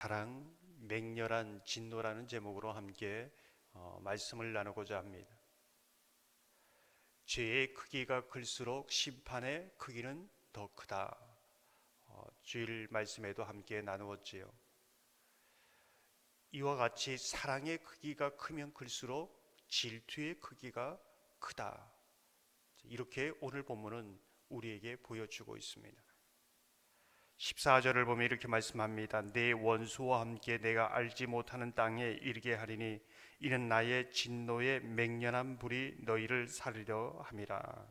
사랑, 맹렬한 진노라는 제목으로 함께 말씀을 나누고자 합니다. 죄의 크기가 클수록 심판의 크기는 더 크다. 주일 말씀에도 함께 나누었지요. 이와 같이 사랑의 크기가 크면 클수록 질투의 크기가 크다. 이렇게 오늘 본문은 우리에게 보여주고 있습니다. 14절을 보면 이렇게 말씀합니다. 내 원수와 함께 내가 알지 못하는 땅에 이르게 하리니 이는 나의 진노의 맹렬한 불이 너희를 살리려 함이라.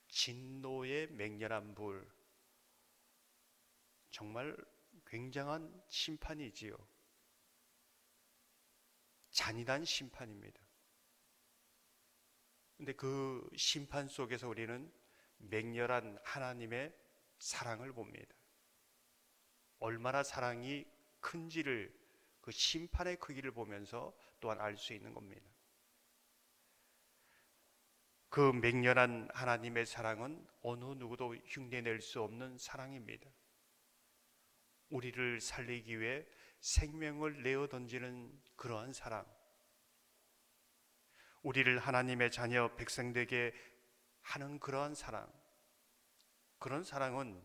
진노의 맹렬한 불, 정말 굉장한 심판이지요. 잔인한 심판입니다. 근데 그 심판 속에서 우리는 맹렬한 하나님의 사랑을 봅니다. 얼마나 사랑이 큰지를, 그 심판의 크기를 보면서 또한 알 수 있는 겁니다. 그 맹렬한 하나님의 사랑은 어느 누구도 흉내낼 수 없는 사랑입니다. 우리를 살리기 위해 생명을 내어 던지는 그러한 사랑, 우리를 하나님의 자녀 백성되게 하는 그러한 사랑, 그런 사랑은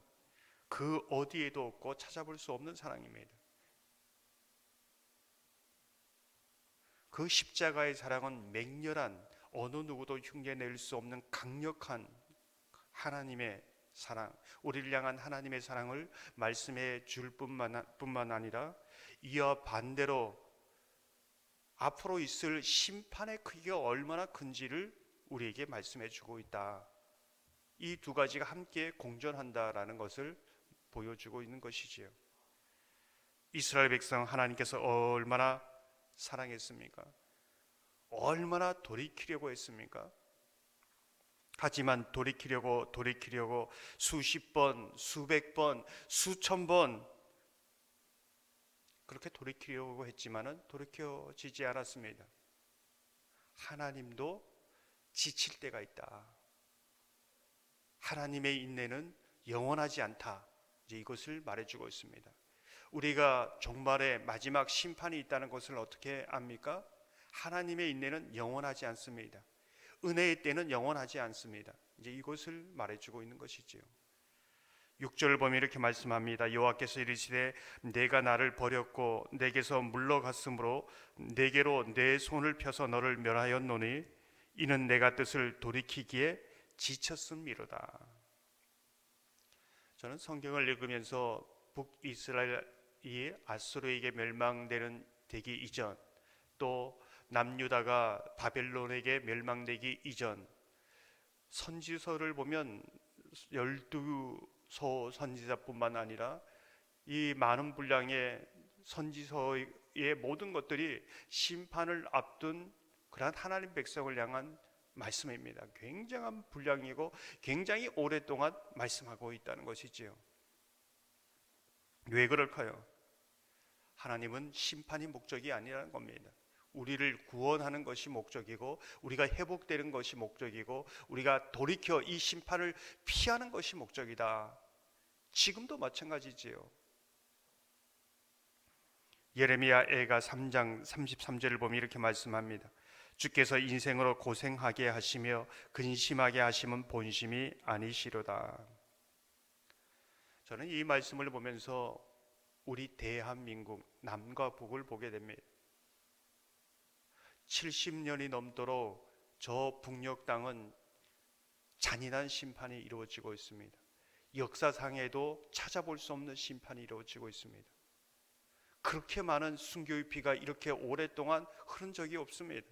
그 어디에도 없고 찾아볼 수 없는 사랑입니다. 그 십자가의 사랑은 맹렬한, 어느 누구도 흉내낼 수 없는 강력한 하나님의 사랑, 우리를 향한 하나님의 사랑을 말씀해 줄 뿐만 아니라 이와 반대로 앞으로 있을 심판의 크기가 얼마나 큰지를 우리에게 말씀해 주고 있다. 이 두 가지가 함께 공존한다라는 것을 보여주고 있는 것이지요. 이스라엘 백성 하나님께서 얼마나 사랑했습니까? 얼마나 돌이키려고 했습니까? 하지만 돌이키려고 수십 번, 수백 번, 수천 번 그렇게 돌이키려고 했지만은 돌이켜지지 않았습니다. 하나님도 지칠 때가 있다. 하나님의 인내는 영원하지 않다. 이제 이것을 말해주고 있습니다. 우리가 종말에 마지막 심판이 있다는 것을 어떻게 압니까? 하나님의 인내는 영원하지 않습니다. 은혜의 때는 영원하지 않습니다. 이제 이것을 말해주고 있는 것이지요. 6절을 보면 이렇게 말씀합니다. 여호와께서 이르시되 내가 나를 버렸고 내게서 물러갔으므로 내게로 내 손을 펴서 너를 멸하였노니 이는 내가 뜻을 돌이키기에 지쳤음이로다. 저는 성경을 읽으면서 북이스라엘이 아수르에게 멸망되기 이전, 또 남유다가 바벨론에게 멸망되기 이전 선지서를 보면 12소 선지자뿐만 아니라 이 많은 분량의 선지서의 모든 것들이 심판을 앞둔 그러한 하나님 백성을 향한 말씀입니다. 굉장한 분량이고 굉장히 오랫동안 말씀하고 있다는 것이지요. 왜 그럴까요? 하나님은 심판이 목적이 아니라는 겁니다. 우리를 구원하는 것이 목적이고 우리가 회복되는 것이 목적이고 우리가 돌이켜 이 심판을 피하는 것이 목적이다. 지금도 마찬가지지요. 예레미야 애가 3장 33절을 보면 이렇게 말씀합니다. 주께서 인생으로 고생하게 하시며 근심하게 하심은 본심이 아니시로다. 저는 이 말씀을 보면서 우리 대한민국 남과 북을 보게 됩니다. 70년이 넘도록 저 북녘 땅은 잔인한 심판이 이루어지고 있습니다. 역사상에도 찾아볼 수 없는 심판이 이루어지고 있습니다. 그렇게 많은 순교의 피가 이렇게 오랫동안 흐른 적이 없습니다.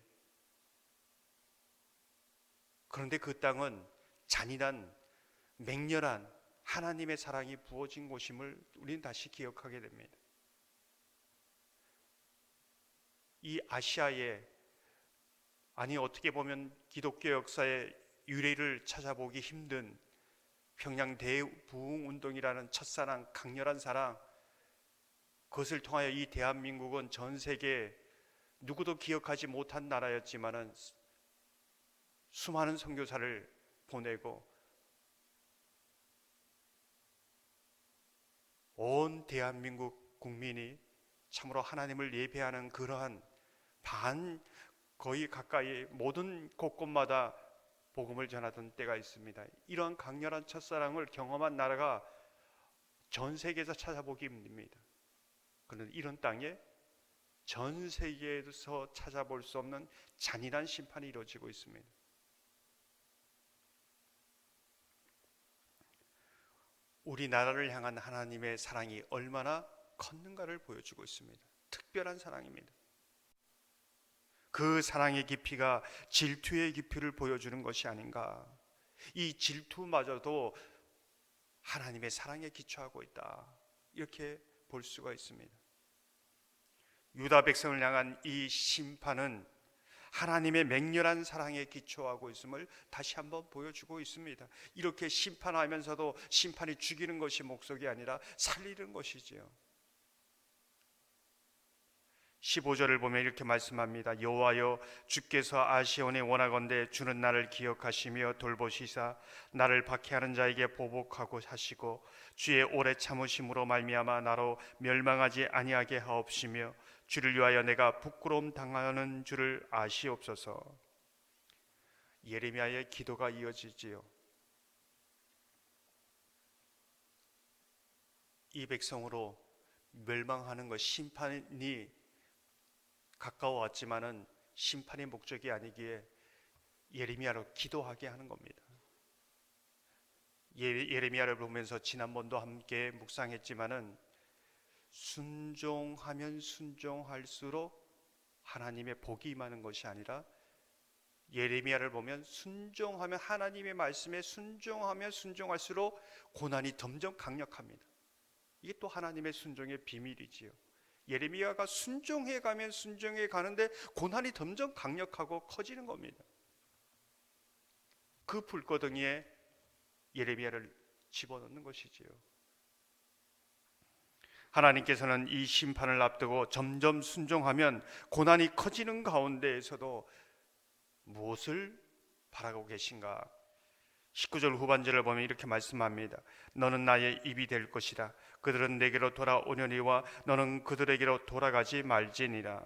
그런데 그 땅은 잔인한 맹렬한 하나님의 사랑이 부어진 곳임을 우리는 다시 기억하게 됩니다. 이 아시아에, 아니 어떻게 보면 기독교 역사의 유래를 찾아보기 힘든 평양 대부흥운동이라는 첫사랑, 강렬한 사랑, 그것을 통하여 이 대한민국은 전 세계 누구도 기억하지 못한 나라였지만은 수많은 선교사를 보내고 온 대한민국 국민이 참으로 하나님을 예배하는 그러한 거의 가까이 모든 곳곳마다 복음을 전하던 때가 있습니다. 이러한 강렬한 첫사랑을 경험한 나라가 전 세계에서 찾아보기 힘듭니다. 그런데 이런 땅에 전 세계에서 찾아볼 수 없는 잔인한 심판이 이루어지고 있습니다. 우리나라를 향한 하나님의 사랑이 얼마나 컸는가를 보여주고 있습니다. 특별한 사랑입니다. 그 사랑의 깊이가 질투의 깊이를 보여주는 것이 아닌가. 이 질투마저도 하나님의 사랑에 기초하고 있다, 이렇게 볼 수가 있습니다. 유다 백성을 향한 이 심판은 하나님의 맹렬한 사랑에 기초하고 있음을 다시 한번 보여주고 있습니다. 이렇게 심판하면서도 심판이 죽이는 것이 목적이 아니라 살리는 것이지요. 15절을 보면 이렇게 말씀합니다. 여호와여, 주께서 아시온에 원하건대 주는 나를 기억하시며 돌보시사 나를 박해하는 자에게 보복하고 하시고 주의 오래 참으심으로 말미암아 나로 멸망하지 아니하게 하옵시며 주를 위하여 내가 부끄러움 당하는 줄을 아시옵소서. 예레미야의 기도가 이어지지요. 이 백성으로 멸망하는 것, 심판이 가까워왔지만은 심판의 목적이 아니기에 예레미야로 기도하게 하는 겁니다. 예레미야를 보면서 지난번도 함께 묵상했지만은 순종하면 순종할수록 하나님의 복이 임하는 것이 아니라 예레미야를 보면 순종하면, 하나님의 말씀에 순종하면 순종할수록 고난이 점점 강력합니다. 이게 또 하나님의 순종의 비밀이지요. 예레미야가 순종해 가면 순종해 가는데 고난이 점점 강력하고 커지는 겁니다. 그 불거덩이에 예레미야를 집어넣는 것이지요. 하나님께서는 이 심판을 앞두고 점점 순종하면 고난이 커지는 가운데에서도 무엇을 바라고 계신가? 19절 후반절을 보면 이렇게 말씀합니다. 너는 나의 입이 될 것이다. 그들은 내게로 돌아오려니와 너는 그들에게로 돌아가지 말지니라.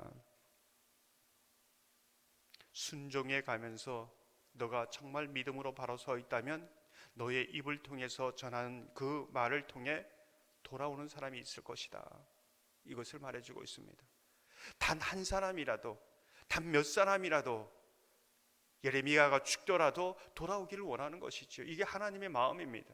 순종해 가면서 너가 정말 믿음으로 바로 서 있다면 너의 입을 통해서 전하는 그 말을 통해 돌아오는 사람이 있을 것이다, 이것을 말해주고 있습니다. 단 한 사람이라도, 단 몇 사람이라도 예레미야가 죽더라도 돌아오기를 원하는 것이죠. 이게 하나님의 마음입니다.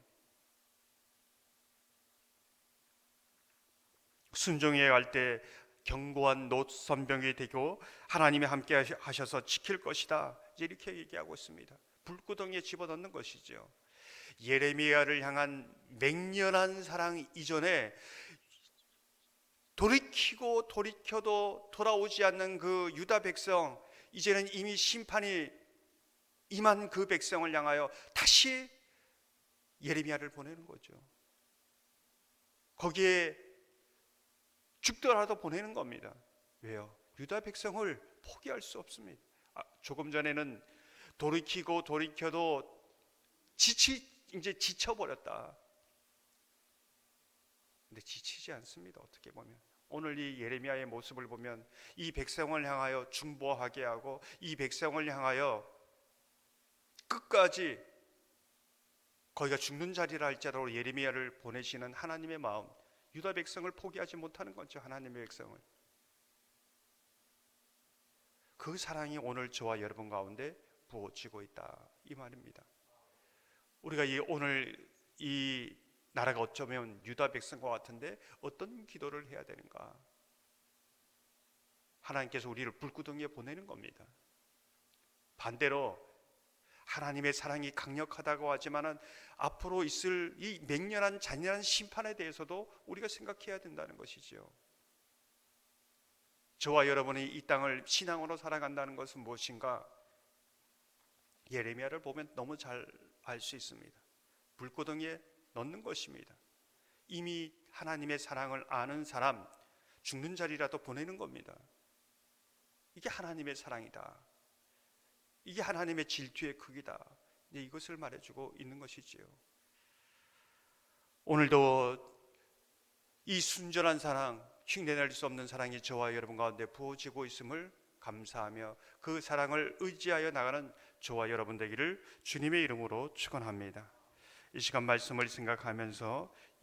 순종해 갈 때 견고한 노선병이 되고 하나님이 함께 하셔서 지킬 것이다, 이렇게 얘기하고 있습니다. 불구덩이에 집어넣는 것이죠. 예레미야를 향한 맹렬한 사랑 이전에 돌이키고 돌이켜도 돌아오지 않는 그 유다 백성, 이제는 이미 심판이 임한 그 백성을 향하여 다시 예레미야를 보내는 거죠. 거기에 죽더라도 보내는 겁니다. 왜요? 유다 백성을 포기할 수 없습니다. 조금 전에는 돌이키고 돌이켜도 이제 지쳐버렸다. 근데 지치지 않습니다. 어떻게 보면 오늘 이 예레미야의 모습을 보면 이 백성을 향하여 중보하게 하고 이 백성을 향하여 끝까지 거기가 죽는 자리라 할지라도 예레미야를 보내시는 하나님의 마음, 유다 백성을 포기하지 못하는 거죠. 하나님의 백성을. 그 사랑이 오늘 저와 여러분 가운데 부어지고 있다, 이 말입니다. 우리가 오늘 이 나라가 어쩌면 유다 백성과 같은데 어떤 기도를 해야 되는가? 하나님께서 우리를 불구덩이에 보내는 겁니다. 반대로 하나님의 사랑이 강력하다고 하지만은 앞으로 있을 이 맹렬한 잔인한 심판에 대해서도 우리가 생각해야 된다는 것이죠. 저와 여러분이 이 땅을 신앙으로 살아간다는 것은 무엇인가? 예레미야를 보면 너무 잘 알 수 있습니다. 불구덩이에 넣는 것입니다. 이미 하나님의 사랑을 아는 사람, 죽는 자리라도 보내는 겁니다. 이게 하나님의 사랑이다, 이게 하나님의 질투의 크기다, 이것을 말해주고 있는 것이지요. 오늘도 이 순전한 사랑, 흉내낼 수 없는 사랑이 저와 여러분 가운데 부어지고 있음을 감사하며 그 사랑을 의지하여 나가는 저와 여러분 되기를 주님의 이름으로 축원합니다. 이 시간 말씀을 생각하면서